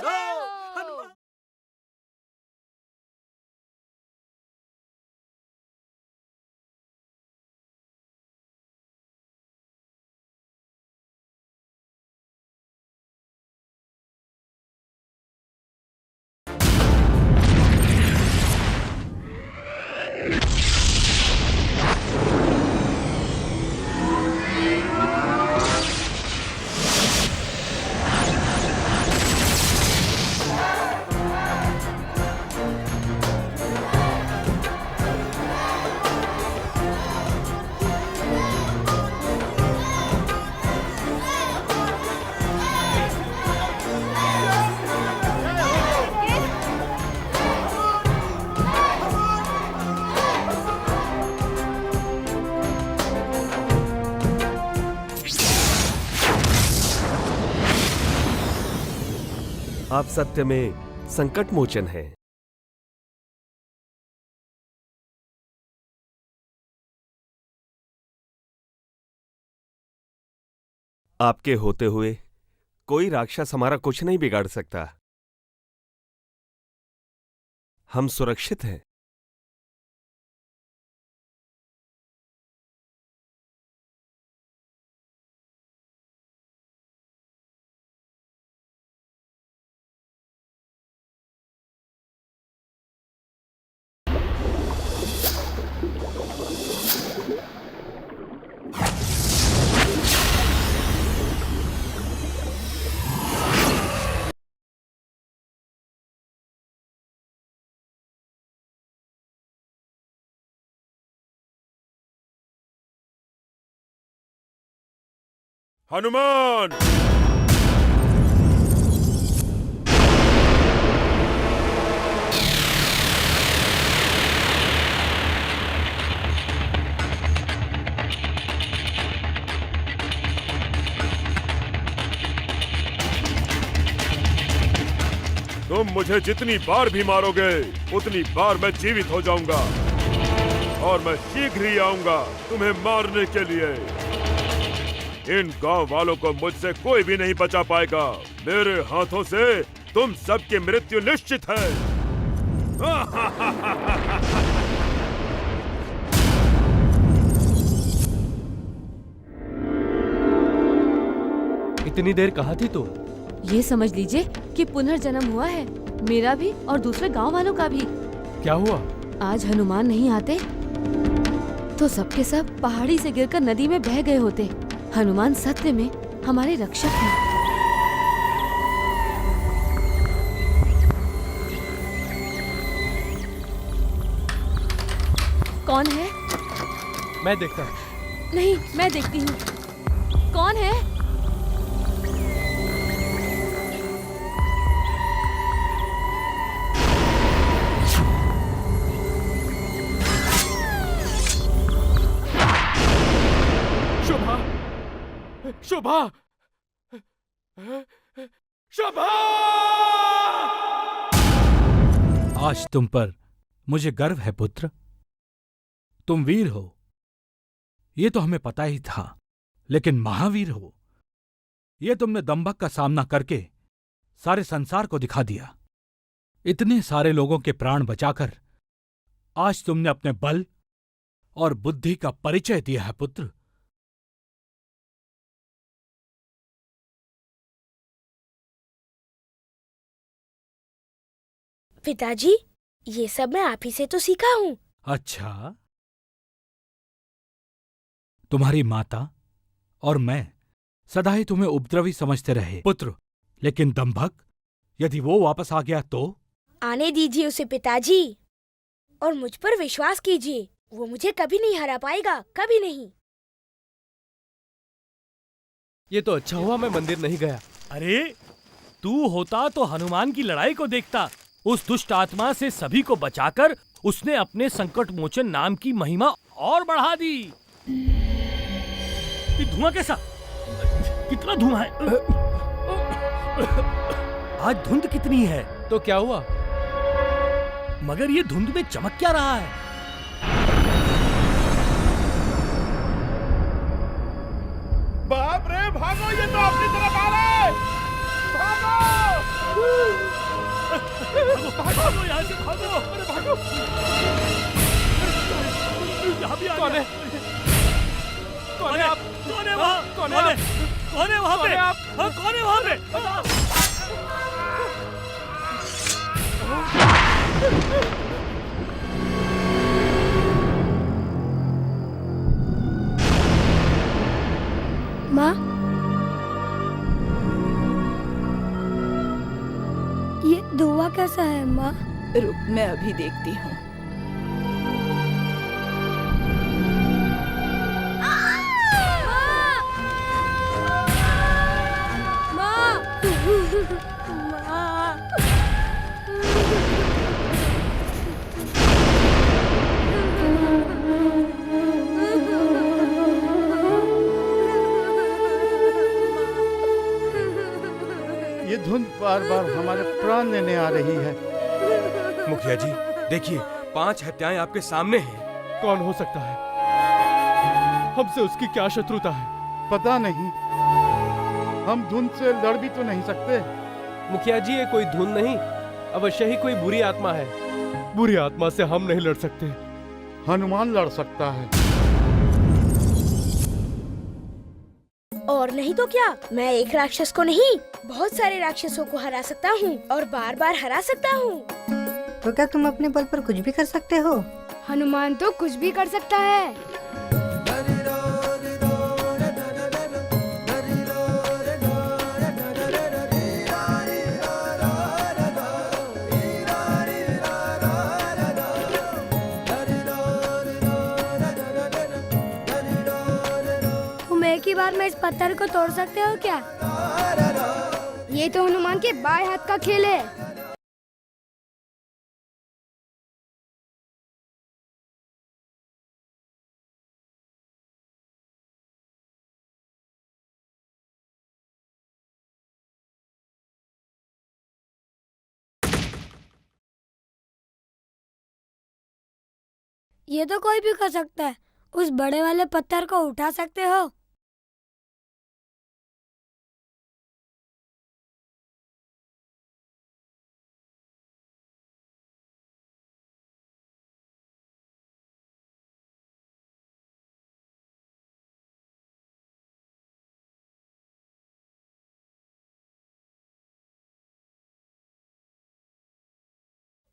हनुमान। आप सत्य में संकट मोचन हैं। आपके होते हुए कोई राक्षस हमारा कुछ नहीं बिगाड़ सकता। हम सुरक्षित हैं। हनुमान! तुम मुझे जितनी बार भी मारोगे उतनी बार मैं जीवित हो जाऊंगा और मैं शीघ्र ही आऊंगा तुम्हें मारने के लिए। इन गांव वालों को मुझसे कोई भी नहीं बचा पाएगा। मेरे हाथों से तुम सबकी मृत्यु निश्चित है। इतनी देर कहाँ थी तू? ये समझ लीजिए कि पुनर्जन्म हुआ है, मेरा भी और दूसरे गांव वालों का भी। क्या हुआ? आज हनुमान नहीं आते तो सबके सब पहाड़ी से गिरकर नदी में बह गए होते। हनुमान सत्य में हमारे रक्षक हैं। कौन है? मैं देखता हूँ। नहीं, मैं देखती हूँ। कौन है? शोभा! शोभा! आज तुम पर मुझे गर्व है पुत्र। तुम वीर हो, ये तो हमें पता ही था, लेकिन महावीर हो, ये तुमने दंभक का सामना करके सारे संसार को दिखा दिया। इतने सारे लोगों के प्राण बचाकर आज तुमने अपने बल और बुद्धि का परिचय दिया है पुत्र। पिताजी, ये सब मैं आप ही से तो सीखा हूँ। अच्छा, तुम्हारी माता और मैं सदा ही तुम्हें उपद्रवी समझते रहे पुत्र, लेकिन दंभक यदि वो वापस आ गया तो? आने दीजिए उसे पिताजी, और मुझ पर विश्वास कीजिए, वो मुझे कभी नहीं हरा पाएगा, कभी नहीं। ये तो अच्छा हुआ मैं मंदिर नहीं गया। अरे, तू होता तो हनुमान की लड़ाई को देखता। उस दुष्ट आत्मा से सभी को बचाकर उसने अपने संकट मोचन नाम की महिमा और बढ़ा दी। ये धुआं कैसा? कितना धुआं है? आज धुंध कितनी है? तो क्या हुआ? मगर ये धुंध में चमक क्या रहा है? बाप रे, भागो, ये तो अपनी तरफ आ रहा है। भागो! भागो यहाँ से, भागो। अरे भागो। यहाँ भी आ कौन है? कौन है आप? कौन है वहाँ? कौन है आप? कौन है वहाँ कौन पे? है आप? हाँ, कौन है वहाँ पे? माँ, ये धुआं कैसा है माँ? रुक, मैं अभी देखती हूँ। ये धुंध बार बार हमारे प्राण लेने आ रही है। मुखिया जी देखिए, 5 हत्याएं आपके सामने हैं। कौन हो सकता है? हमसे उसकी क्या शत्रुता है? पता नहीं, हम धुंध से लड़ भी तो नहीं सकते। मुखिया जी, ये कोई धुन नहीं, अवश्य ही कोई बुरी आत्मा है। बुरी आत्मा से हम नहीं लड़ सकते। हनुमान लड़ सकता है। और नहीं तो क्या, मैं एक राक्षस को नहीं, बहुत सारे राक्षसों को हरा सकता हूँ और बार बार हरा सकता हूँ। तो क्या तुम अपने बल पर कुछ भी कर सकते हो? हनुमान तो कुछ भी कर सकता है। तुम एक ही बार में इस पत्थर को तोड़ सकते हो क्या? ये तो हनुमान के बाएं हाथ का खेल है। ये तो कोई भी कर सकता है। उस बड़े वाले पत्थर को उठा सकते हो?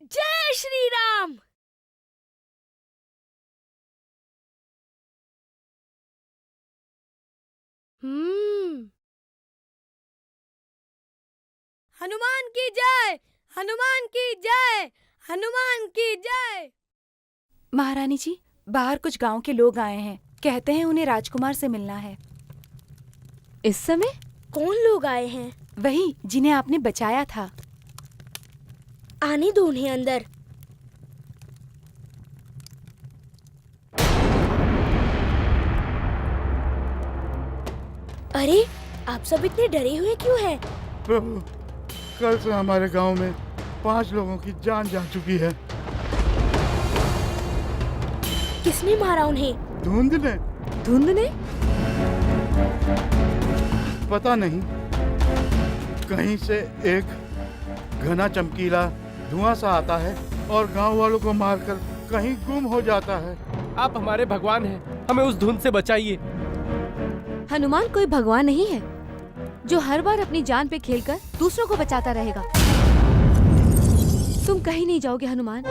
जय श्री राम। हनुमान की जय, हनुमान की जय, हनुमान की जय। महारानी जी, बाहर कुछ गांव के लोग आए हैं, कहते हैं उन्हें राजकुमार से मिलना है। इस समय? कौन लोग आए हैं? वही जिन्हें आपने बचाया था। आने दो उन्हें अंदर। अरे, आप सब इतने डरे हुए क्यों हैं? प्रभु, कल से हमारे गांव में 5 लोगों की जान जा चुकी है। किसने मारा उन्हें? धुंध ने। धुंध ने? पता नहीं, कहीं से एक घना चमकीला धुआं सा आता है और गांव वालों को मारकर कहीं गुम हो जाता है। आप हमारे भगवान हैं, हमें उस धुन से बचाइए। हनुमान कोई भगवान नहीं है जो हर बार अपनी जान पे खेलकर दूसरों को बचाता रहेगा। तुम कहीं नहीं जाओगे हनुमान।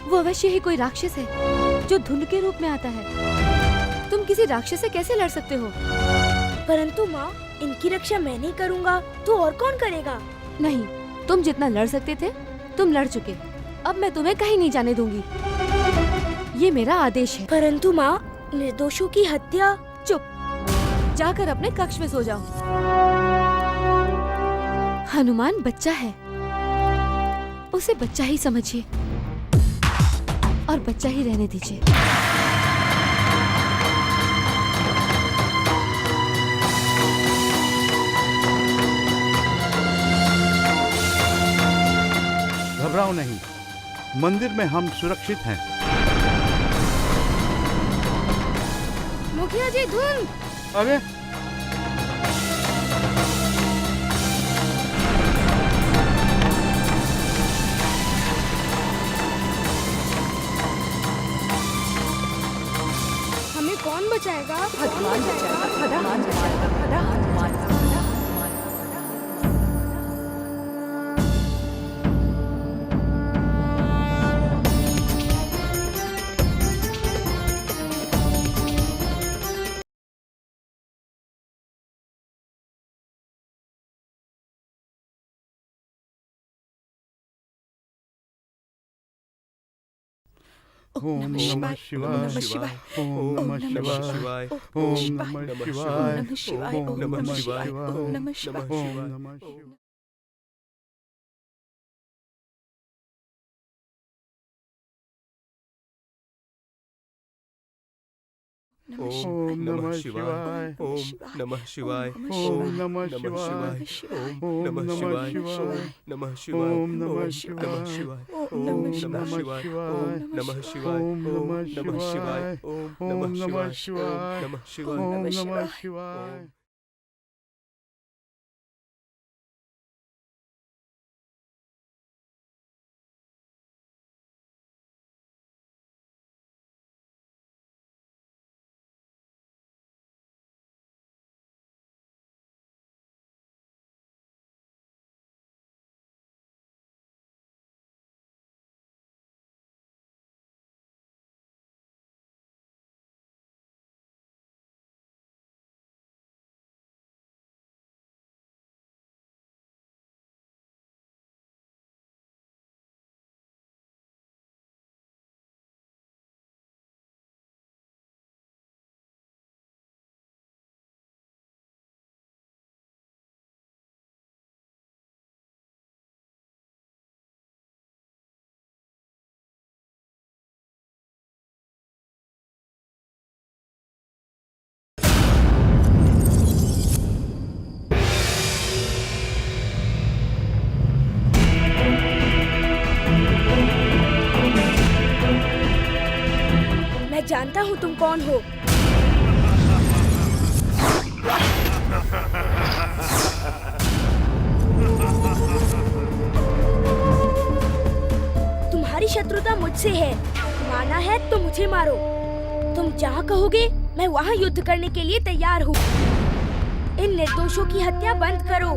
वो अवश्य ही कोई राक्षस है जो धुंध के रूप में आता है। तुम किसी राक्षस से कैसे लड़ सकते हो? परंतु माँ, इनकी रक्षा मैं नहीं करूँगा तो और कौन करेगा? नहीं, तुम जितना लड़ सकते थे तुम लड़ चुके। अब मैं तुम्हें कहीं नहीं जाने दूंगी। ये मेरा आदेश है। परंतु माँ, निर्दोषों की हत्या। चुप, जाकर अपने कक्ष में सो जाओ। हनुमान बच्चा है, उसे बच्चा ही समझिए और बच्चा ही रहने दीजिए। घबराओ नहीं, मंदिर में हम सुरक्षित हैं। मुखिया जी, धुन। अरे, बचाएगा? भगवान बचाएगा, भगवान बचाएगा, भगवान बचाएगा। ओम नमः शिवाय। ओम नमः शिवाय। ओम नमः शिवाय। नमः शिवाय, ओम ओम नमः नमः शिवाय। शिवाय, ओम नमः शिवाय। ओम नमः शिवाय। ओम नमः शिवाय। ओम नमः शिवाय। ओम नमः शिवाय। ओम नमः शिवाय। नमः शिवाय। ओम नमः नमः शिवाय। शिवाय। ओम नमः शिवाय। नमः शिवाय। ओम नमः नमः शिवाय। शिवाय। ओम ओम नमः नमः शिवाय। शिवाय। नमः शिवाय। ओम नमः शिवाय। मैं जानता हूँ तुम कौन हो। तुम्हारी शत्रुता मुझसे है, माना है तो मुझे मारो। तुम जहाँ कहोगे मैं वहाँ युद्ध करने के लिए तैयार हूँ। इन निर्दोषों की हत्या बंद करो।